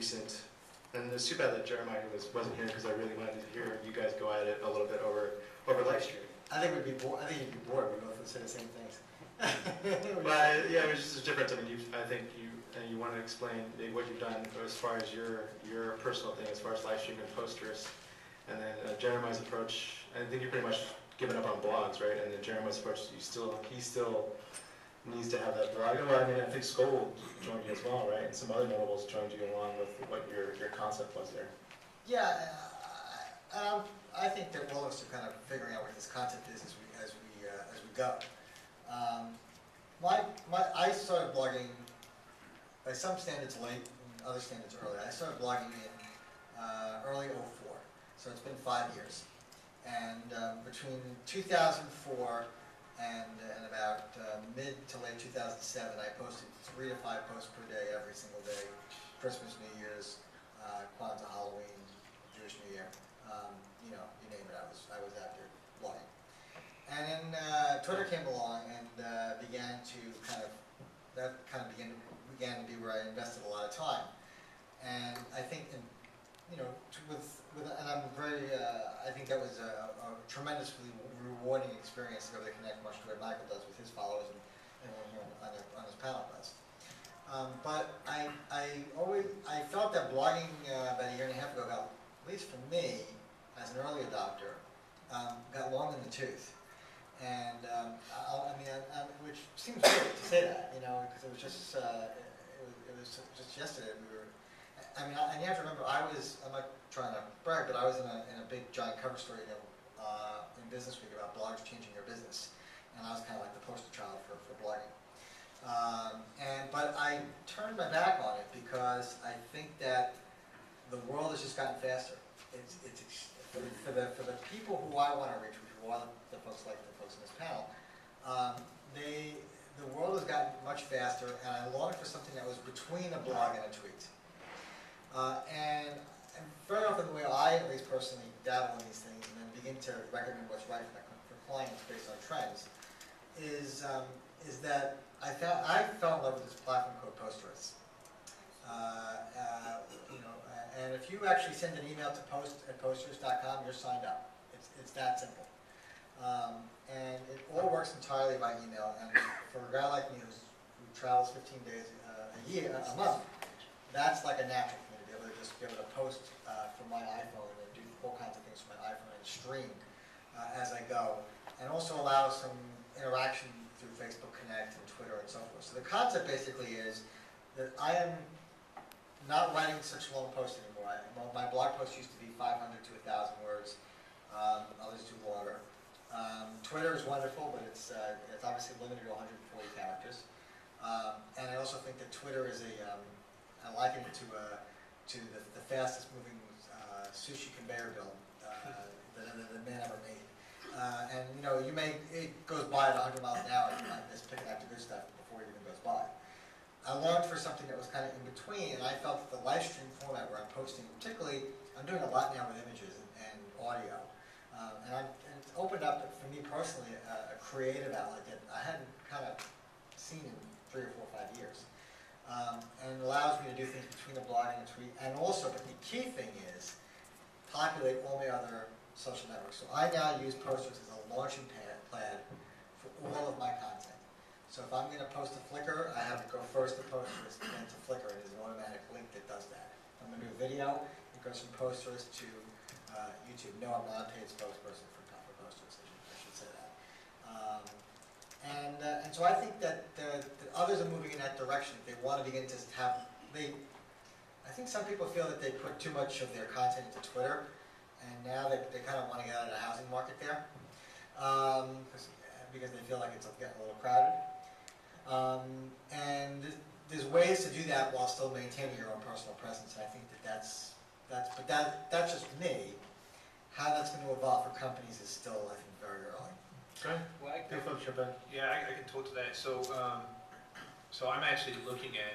recent, and it's too bad that Jeremiah wasn't here because I really wanted to hear you guys go at it a little bit over Lifestream. I think we'd be bored. I think you'd be bored. We both would say the same things. But yeah, it was just a difference. I mean, I think you want to explain maybe what you've done as far as your personal thing, as far as Lifestream and posters, and then Jeremiah's approach. I think you're pretty much given up on blogs, right? And then Jeremiah's approach, he still needs to have that blog. Well, I mean, I think Skoll joined you as well, right? And some other notables joined you along with what your concept was there. Yeah, I think that all of us are kind of figuring out what this concept is as we go. I started blogging by some standards late, and other standards early. I started blogging in early '04, so it's been 5 years. And between 2004 and about mid to late 2007, I posted 3 to 5 posts per day, every single day. Christmas, New Year's, Kwanzaa, Halloween, Jewish New Year. You know, you name it. I was out there blogging. And then Twitter came along and began to be where I invested a lot of time. And I think, and I'm very, I think that was a tremendously rewarding experience to be able to connect much to what Michael does with his followers and everyone here on his panel does. But I felt that blogging about a year and a half ago got, at least for me, as an early adopter, got long in the tooth. And which seems weird to say that, because it was just yesterday we were. And you have to remember, I'm not trying to brag, but I was in a big giant cover story in Business Week about blogs changing your business, and I was kind of like the poster child for blogging. But I turned my back on it because I think that the world has just gotten faster. For the people who I want to reach, which are the folks like the folks in this panel, the world has gotten much faster, and I longed for something that was between a blog and a tweet. And very often the way I, at least personally, dabble in these things and then begin to recommend what's right for clients based on trends is that I fell in love with this platform called Posters. And if you actually send an email to post@posters.com, you're signed up. It's that simple. And it all works entirely by email. And for a guy like me who travels 15 days a month, that's like a natural for me to be able to post from my iPhone and do all kinds of things from my iPhone and stream as I go, and also allow some interaction through Facebook Connect and Twitter and so forth. So the concept basically is that I am not writing such long posts anymore. My blog posts used to be 500 to 1,000 words. Others do longer. Twitter is wonderful, but it's obviously limited to 140 characters. And I also think that Twitter is I liken it to the fastest moving sushi conveyor belt that man ever made. And it goes by at 100 miles an hour, and you're just picking up the good stuff before it even goes by. I longed for something that was kind of in between, and I felt that the live stream format where I'm posting, particularly, I'm doing a lot now with images and audio, and it's opened up for me personally a creative outlet that I hadn't kind of seen in 3 or 4 or 5 years, and it allows me to do things between a blog and a tweet, and also, but the key thing is, populate all my other social networks. So I now use Posters as a launching pad for all of my content. So if I'm going to post to Flickr, I have to go first to Posters, then to Flickr. It is an automatic link that does that. If I'm going to do a video, it goes from Posters to YouTube. No, I'm not a paid spokesperson for Posters. I should say that. And so I think that others are moving in that direction. They want to begin to have. I think some people feel that they put too much of their content into Twitter, and now they kind of want to get out of the housing market there because they feel like it's getting a little crowded. And there's ways to do that while still maintaining your own personal presence. And I think that's just me. How that's going to evolve for companies is still, I think, very early. Okay. Well, I can talk to that. So, so I'm actually looking at